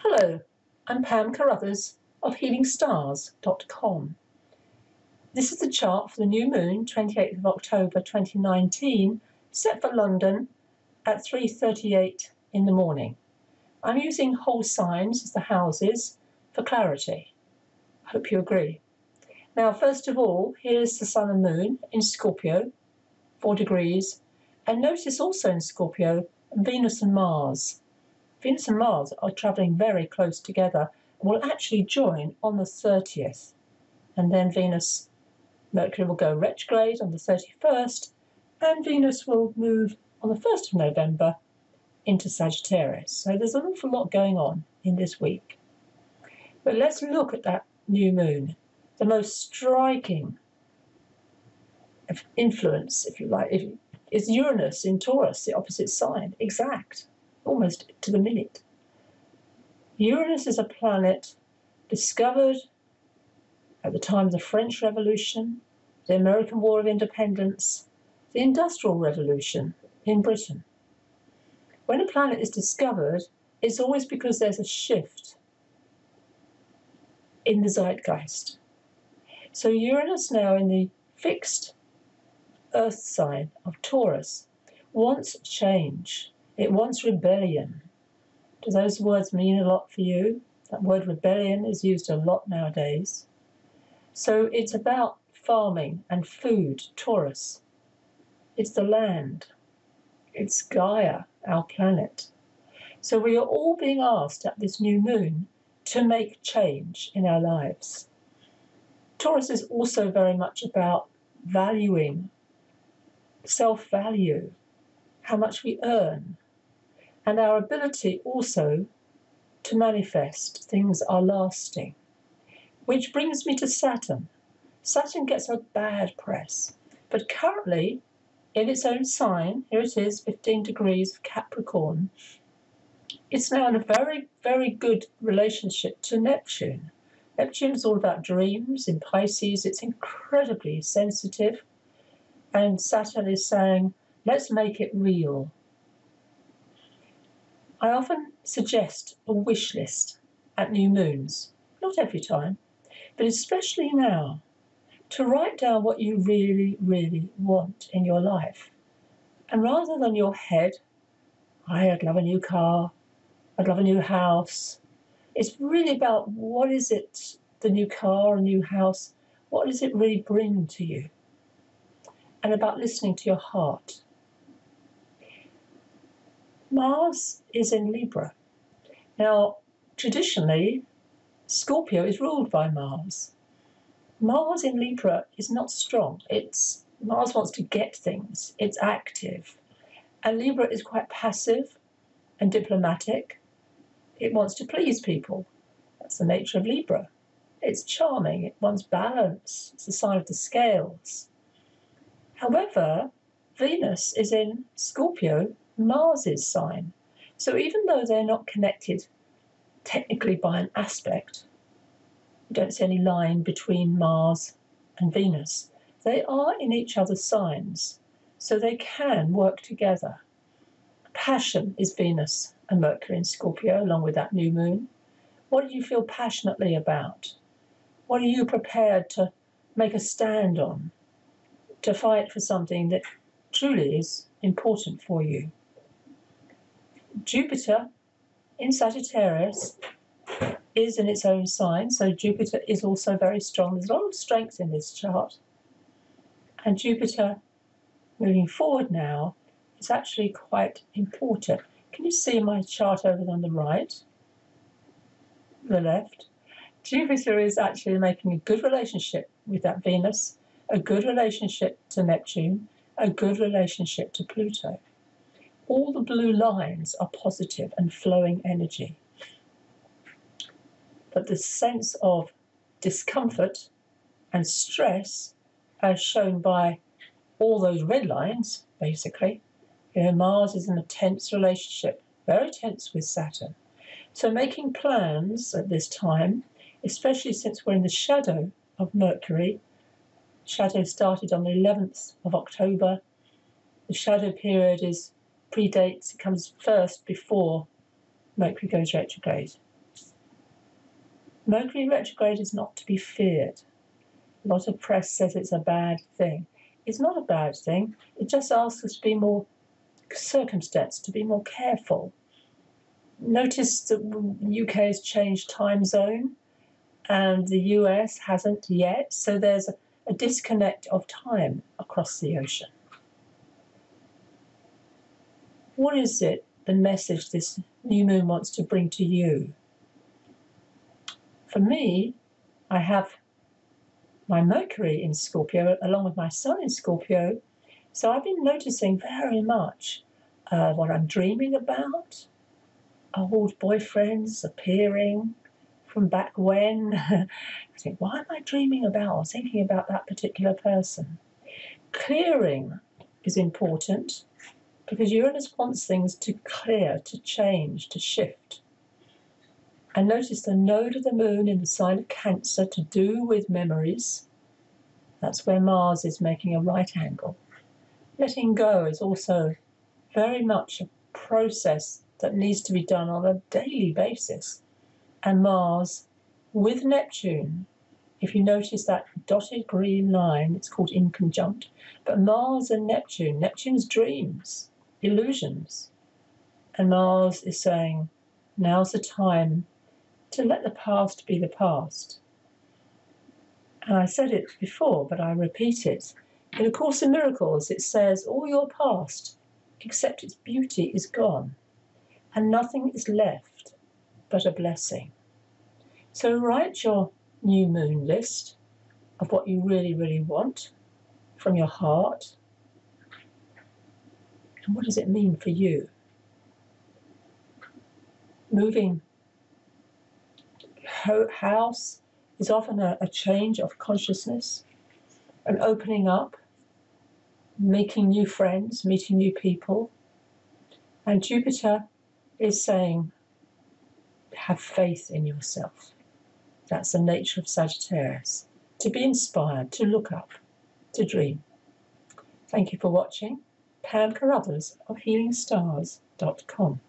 Hello, I'm Pam Carruthers of HealingStars.com. This is the chart for the new moon, 28th of October 2019, set for London at 3:38 in the morning. I'm using whole signs as the houses for clarity. I hope you agree. Now, first of all, here's the sun and moon in Scorpio, 4 degrees, and notice also in Scorpio, Venus and Mars. Venus and Mars are travelling very close together and will actually join on the 30th. And then Mercury will go retrograde on the 31st, and Venus will move on the 1st of November into Sagittarius. So there's an awful lot going on in this week. But let's look at that new moon. The most striking influence, if you like, is Uranus in Taurus, the opposite sign, exact, almost to the minute. Uranus is a planet discovered at the time of the French Revolution, the American War of Independence, the Industrial Revolution in Britain. When a planet is discovered, it's always because there's a shift in the zeitgeist. So Uranus now in the fixed Earth sign of Taurus wants change. It wants rebellion. Do those words mean a lot for you? That word rebellion is used a lot nowadays. So it's about farming and food, Taurus. It's the land. It's Gaia, our planet. So we are all being asked at this new moon to make change in our lives. Taurus is also very much about valuing, self-value, how much we earn, and our ability also to manifest things are lasting. Which brings me to Saturn. Saturn gets a bad press, but currently in its own sign, here it is, 15 degrees of Capricorn, it's now in a very, very good relationship to Neptune. Neptune is all about dreams. In Pisces, it's incredibly sensitive. And Saturn is saying, let's make it real. I often suggest a wish list at new moons. Not every time, but especially now, to write down what you really, really want in your life. And rather than your head, I'd love a new car, I'd love a new house. It's really about what is it, the new car, a new house, what does it really bring to you? And about listening to your heart. Mars is in Libra. Now, traditionally, Scorpio is ruled by Mars. Mars in Libra is not strong. Mars wants to get things. It's active. And Libra is quite passive and diplomatic. It wants to please people. That's the nature of Libra. It's charming. It wants balance. It's the sign of the scales. However, Venus is in Scorpio, Mars's sign. So even though they're not connected technically by an aspect, you don't see any line between Mars and Venus, they are in each other's signs, so they can work together. Passion is Venus and Mercury in Scorpio, along with that new moon. What do you feel passionately about? What are you prepared to make a stand on, to fight for something that truly is important for you? Jupiter in Sagittarius is in its own sign, so Jupiter is also very strong. There's a lot of strength in this chart. And Jupiter, moving forward now, is actually quite important. Can you see my chart over on the right, the left? Jupiter is actually making a good relationship with that Venus, a good relationship to Neptune, a good relationship to Pluto. All the blue lines are positive and flowing energy. But the sense of discomfort and stress, as shown by all those red lines, basically, Mars is in a tense relationship, very tense with Saturn. So making plans at this time, especially since we're in the shadow of Mercury, shadow started on the 11th of October. The shadow period predates, it comes first before Mercury goes retrograde. Mercury retrograde is not to be feared. A lot of press says it's a bad thing. It's not a bad thing. It just asks us to be more circumstanced, to be more careful. Notice that the UK has changed time zone and the US hasn't yet, so there's a disconnect of time across the ocean. What is it, the message this new moon wants to bring to you? For me, I have my Mercury in Scorpio along with my Sun in Scorpio, so I've been noticing very much what I'm dreaming about, old boyfriends appearing from back when. I think, why am I dreaming about or thinking about that particular person? Clearing is important because Uranus wants things to clear, to change, to shift. And notice the node of the moon in the sign of Cancer to do with memories. That's where Mars is making a right angle. Letting go is also very much a process that needs to be done on a daily basis. And Mars with Neptune, if you notice that dotted green line, it's called inconjunct, but Mars and Neptune, Neptune's dreams, illusions, and Mars is saying, now's the time to let the past be the past. And I said it before, but I repeat it. In A Course in Miracles, it says, all your past, except its beauty, is gone, and nothing is left but a blessing. So write your new moon list of what you really, really want from your heart. And what does it mean for you? Moving house is often a change of consciousness, an opening up, making new friends, meeting new people. And Jupiter is saying, have faith in yourself. That's the nature of Sagittarius. To be inspired, to look up, to dream. Thank you for watching. Pam Carruthers of HealingStars.com.